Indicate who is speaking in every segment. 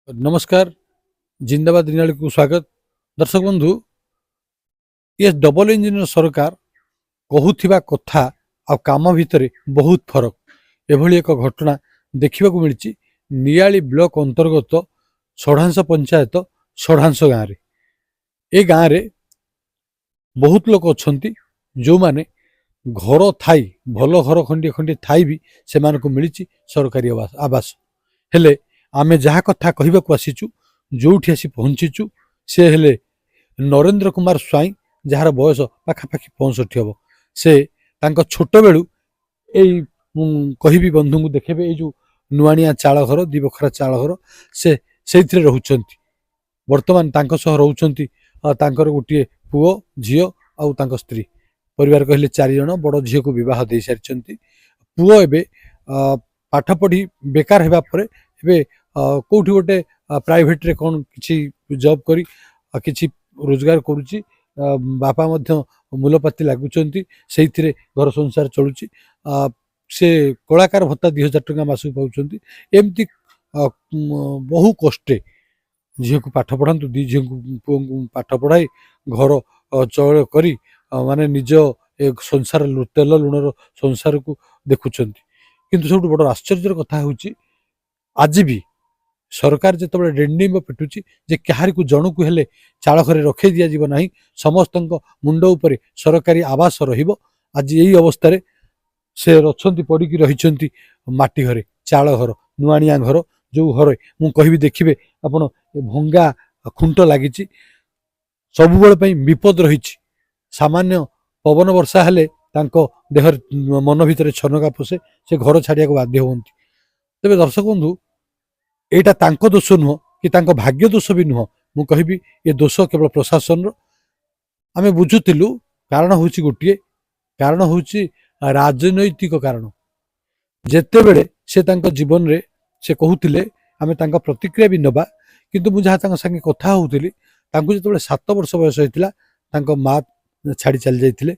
Speaker 1: नमस्कार। जिंदाबाद निनाली को स्वागत। दर्शक बंधु, ये डबल इंजिन सरकार कहूथिबा कथा आ काम भितर बहुत फरक एभली एक घटना देखा मिली नियाली ब्लॉक अंतर्गत षढ़ांश पंचायत षढ़ांश गाँव में। ए गाँव में बहुत लोग अच्छा जो माने घर थाई भल घर खंडे खंडे थाई भी से मिली सरकारी आवास हेले आमे जहा कथा कहवाक आसीचु जो आसी पहुंचीचु से हेले नरेंद्र कुमार स्वाई जार बयस पाखापाखि 65 हम। से छोट बेलू कहि बंधु को देखेबे जो नुआनिया चाल घर दिबखरा चाल घर से रोचंती वर्तमान रोचंती गोटे पुओ झील आ स्त्री परिवार कहले 4 जन बड़ झील को विवाह दे सारी पुओ एबे पाठ पढ़ी बेकार हेबा परे एबे कोठी गोटे प्राइवेट रे कौन किछि जॉब करी किछि रोजगार करुच्ची बापा मध्य मूलपाती लागुचंती सेइथिरे घर संसार चलुची से कलाकार भत्ता 2000 टका मासु पाउचंती एमती बहु कष्टे झील को पाठ पढ़ातु दी झील को पाठ पढ़ाई घर चल करी माने निज एक संसार तेल लुणर संसार को देखुचंती। किंतु सब बड़ आश्चर्य कथा होची आज भी सरकार जिते डेंडिंग पिटुची जे क्या जन को हेले चाल घरे रखे दि जाव ना समस्त मुंड उपर सरकारी आवास रहिबो। आज यही अवस्था से रही पड़ी रही माटी घरे चाल घर नुआनिया घर जो घर मु कहि देखिबे आपण भंगा खुंट लगी सब बेले विपद रही सामान्य पवन वर्षा हेले देहर मन भितर छनका पशे से घर छाड़िया बाध्य होती। तेरे दर्शक बंधु एटा तांको दोष नुह कि तांको भाग्य दोष भी नुह मु कहबी ये दोष केवल प्रशासन रो आमे बुझुतिलु कारण होची गोटिए कारण होची राजनैतिक कारण जेते बेले से तांको जीवन रे से कहूतिले आमे तांको प्रतिक्रिया भी नबा किंतु मु जहा तांको संगे कथा होउतिली तांको जेते 7 वर्ष बयस होइतिला तांको मां छाड़ी चल जाइतिले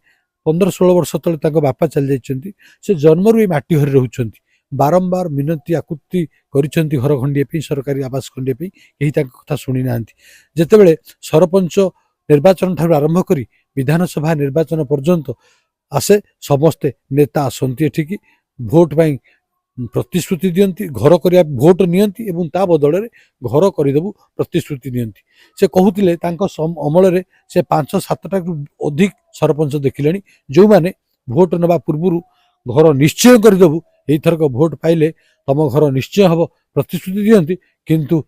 Speaker 1: 15-16 वर्ष तले तांको बापा चल जाइछंती से जन्मरु ए माटी घरे रहउछंती बारंबार मिनती आकुति करिसेंती घर खंडे पे सरकारी आवास खंडे पे यही कथा शुणी ना जितेबले सरपंच निर्वाचन ठार आरंभ करी विधानसभा निर्वाचन पर्यंत आसे समस्ते नेता आसती एठिकी भोट पाई प्रतिश्रुति दियंती घर करिया भोट नियंती एवं ता बदल रे घर करदेबू प्रतिश्रुति नियंती। से कहूतिले तांको अमल रे से 5-7टा अधिक सरपंच देखिले जो माने भोट नबा पूर्व घर निश्चय करदेबू एथरक भोट पाइले तम घर निश्चय हम प्रतिश्रुति दियंती किंतु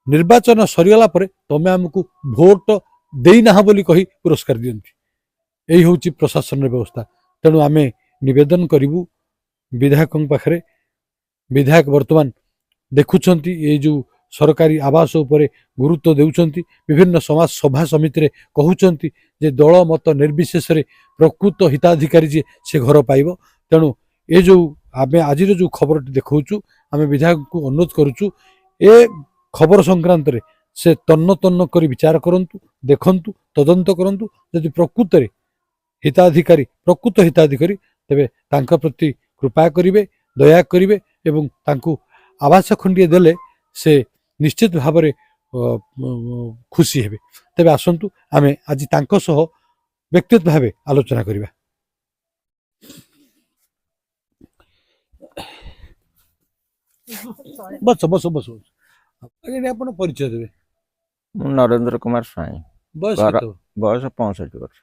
Speaker 1: निर्वाचन सरीगला परे तमे हमकु भोट देना बोली कही पुरस्कार दियंती। यही हूँ प्रशासन व्यवस्था। तेणु आमे निवेदन करूँ विधायकों पाखरे विधायक वर्तमान देखुंती ये जो सरकारी आवास उपरे गुरुत्व देउछंती विभिन्न समाज सभा समिति रे कहउछंती जे दल मत निर्विशेष रे प्रकृत हिताधिकारी जे से घर पाइबो। तेणु ये जो आमे आज जो खबर देखौचु आमे विधायक को अनुरोध करूचु ए खबर संक्रांत रे से तन्न तन्न करी विचार करंतु देखंतु तदंत करंतु यदि प्रकृत रे हिताधिकारी प्रकृत हिताधिकारी तेबे तांका प्रति कृपा करिवे दया करिवे एवं तांकु आवास खंडिए देले से निश्चित भाव में खुशी हेबे। तेबे आसंतु आमे आज तांको सह व्यक्तिगत भावे आलोचना करिबा। बस बस बस आगे आपण परिचय देबे।
Speaker 2: नरेंद्र कुमार स्वाई
Speaker 1: बस
Speaker 2: बयस 65 वर्ष।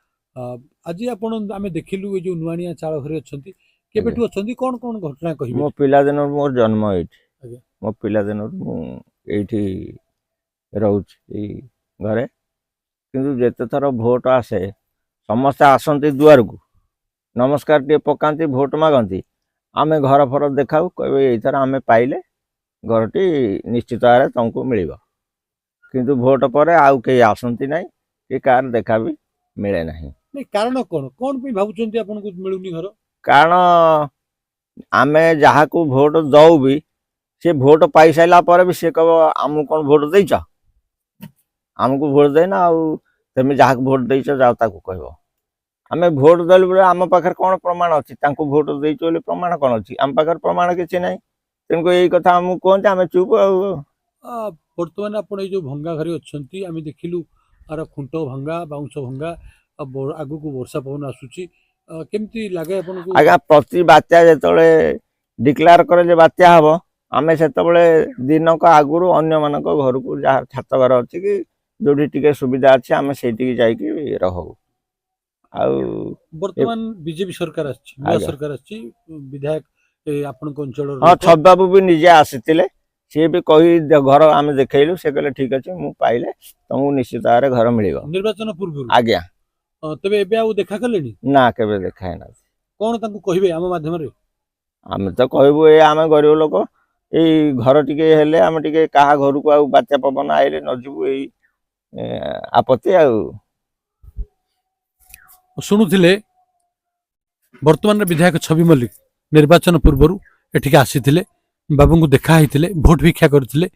Speaker 1: आज आपण आमे देखिलु जो नुआनिया चाळ घरे अछंती केबेठु अछंती कोन कोन घटना कहिबे।
Speaker 2: मो पिला दिन मोर जन्म एठी मो पिला दिन मु एठी रहउछ ए घरे किंतु जेते थर भोट आसे समस्त आसंती दुआर को नमस्कार टे पकांती भोट मागंती आमे घर फर देखाऊ कहबे एथर आमे पाइले घरटी निश्चित आरे तुमको मिलिबा किंतु भोट पर आउ के आसंती नाही के कार देखा भी मिले नाही।
Speaker 1: नहीं कारण कोन कोन पे भाबुचंती आपन को मिलुनी घर
Speaker 2: कारण आमे जहा को भोट दऊ भी से भोट पाई साइला पर भी से कब आमु कोन भोट देइछ आमको भोट देना आउ तमे जहा को भोट देइछ जाओ ताको कहबो आमे भोट देल बले आम पाखर कोन प्रमाण अछि तांको भोट देइछ बोले प्रमाण कोन अछि आम पाखर प्रमाण किछि नाही तेनको एई कथा हम कोनते आमे चुप
Speaker 1: ବର୍ତ୍ତମାନ ଆପଣ ଏଇ ଯୋଉ ଭଙ୍ଗା ଘରେ ଅଛନ୍ତି ଆମେ ଦେଖିଲୁ ଆର ଖୁଣ୍ଟ ଭଙ୍ଗା ବାଉଁଶ ଭଙ୍ଗା ଆଗକୁ ବର୍ଷା ପବନ ଆସୁଛି କେମିତି ଲାଗେ ଆପଣଙ୍କୁ?
Speaker 2: ଆଜ୍ଞା ପ୍ରତି ବାତ୍ୟା ଯେତେବେଳେ ଡିକ୍ଲେୟାର କରେ ଯେ ବାତ୍ୟା ହବ ଆମେ ସେତେବେଳେ ଦିନକ ଆଗରୁ ଅନ୍ୟମାନଙ୍କ ଘରକୁ ଯାହା ଛାତ ଘର ଅଛି କି ଯୋଉଠି ଟିକେ ସୁବିଧା ଅଛି ଆମେ ସେଇଠିକି ଯାଇକି ରହୁ। ଆଉ
Speaker 1: ବର୍ତ୍ତମାନ ବିଜେପି ସରକାର ଆସିଛି, ନୂଆ
Speaker 2: ଆଜ୍ଞା
Speaker 1: ସରକାର ଆସିଛି, ବିଧାୟକ ଆପଣଙ୍କ ଅଞ୍ଚଳର
Speaker 2: ହଁ
Speaker 1: ଲୋକ।
Speaker 2: ଛବିବାବୁ ବି ନିଜେ ଆସିଥିଲେ, ସିଏ ବି କହି ଘର ଆମେ ଦେଖେଇଲୁ, ସେ କହିଲେ ଠିକ ଅଛି ମୁଁ ପାଇଲେ ତମକୁ ନିଶ୍ଚିତ ଭାବରେ ଘର ମିଳିବ
Speaker 1: ନିର୍ବାଚନ ପୂର୍ବରୁ।
Speaker 2: ଆଜ୍ଞା।
Speaker 1: ତେବେ ଏବେ ଆଉ ଦେଖା କଲେଣି?
Speaker 2: ନା କେବେ ଦେଖା ହେଇନାହାନ୍ତି।
Speaker 1: କଣ ତାଙ୍କୁ କହିବେ ଆମ ମାଧ୍ୟମରେ?
Speaker 2: ଆମେ ତ କହିବୁ ଏ ଆମେ ଗରିବ ଲୋକ, ଏଇ ଘର ଟିକେ ହେଲେ ଆମେ ଟିକେ କାହା ଘରକୁ ଆଉ ବାତ୍ୟା ପବନ ଆଇଲେ ନ ଯିବୁ, ଏଇ ଆପତ୍ତି ଆଉ।
Speaker 1: ଶୁଣୁଥିଲେ ବର୍ତ୍ତମାନର ବିଧାୟକ ଛବି ମଲ୍ଲିକ ନିର୍ବାଚନ ପୂର୍ବରୁ ଏଠିକି ଆସିଥିଲେ, ବାବୁଙ୍କୁ ଦେଖା ହେଇଥିଲେ, ଭୋଟ ଭିକ୍ଷା କରିଥିଲେ।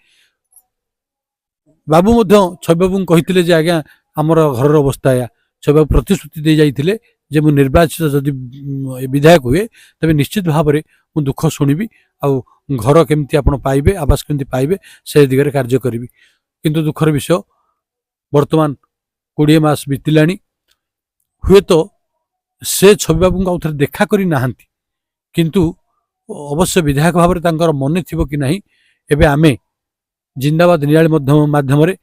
Speaker 1: ବାବୁ ମଧ୍ୟ ଛବିବାବୁଙ୍କୁ କହିଥିଲେ ଯେ ଆଜ୍ଞା ଆମର ଘରର ଅବସ୍ଥା ଏୟା। ଛବିବାବୁ ପ୍ରତିଶ୍ରୁତି ଦେଇ ଯାଇଥିଲେ ଯେ ମୁଁ ନିର୍ବାଚିତ ଯଦି ବିଧାୟକ ହୁଏ ତେବେ ନିଶ୍ଚିତ ଭାବରେ ମୁଁ ଦୁଃଖ ଶୁଣିବି ଆଉ ଘର କେମିତି ଆପଣ ପାଇବେ, ଆବାସ କେମିତି ପାଇବେ ସେ ଦିଗରେ କାର୍ଯ୍ୟ କରିବି। କିନ୍ତୁ ଦୁଃଖର ବିଷୟ ବର୍ତ୍ତମାନ 20 ମାସ ବିତିଲାଣି, ହୁଏତ ସେ ଛବିବାବୁଙ୍କୁ ଆଉ ଥରେ ଦେଖା କରି ନାହାନ୍ତି, କିନ୍ତୁ ଅବଶ୍ୟ ବିଧାୟକ ଭାବରେ ତାଙ୍କର ମନେ ଥିବ କି ନାହିଁ ଏବେ ଆମେ ଜିନ୍ଦାବାଦ ନିଆଳି ମାଧ୍ୟମରେ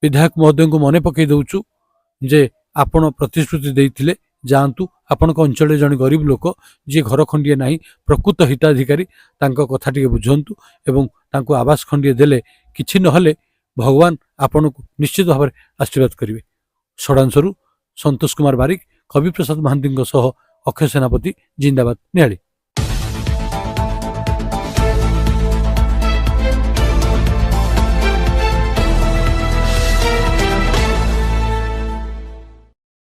Speaker 1: ବିଧାୟକ ମହୋଦୟଙ୍କୁ ମନେ ପକାଇ ଦେଉଛୁ ଯେ ଆପଣ ପ୍ରତିଶ୍ରୁତି ଦେଇଥିଲେ, ଯାଆନ୍ତୁ। ଆପଣଙ୍କ ଅଞ୍ଚଳରେ ଜଣେ ଗରିବ ଲୋକ ଯିଏ ଘର ଖଣ୍ଡିଏ ନାହିଁ, ପ୍ରକୃତ ହିତାଧିକାରୀ, ତାଙ୍କ କଥା ଟିକେ ବୁଝନ୍ତୁ ଏବଂ ତାଙ୍କୁ ଆବାସ ଖଣ୍ଡିଏ ଦେଲେ କିଛି ନହେଲେ ଭଗବାନ ଆପଣଙ୍କୁ ନିଶ୍ଚିତ ଭାବରେ ଆଶୀର୍ବାଦ କରିବେ। ଷଡ଼ାଂଶରୁ ସନ୍ତୋଷ କୁମାର ବାରିକ, କବି ପ୍ରସାଦ ମହାନ୍ତିଙ୍କ ସହ ଅକ୍ଷୟ ସେନାପତି, ଜିନ୍ଦାବାଦ ନିଆଳି।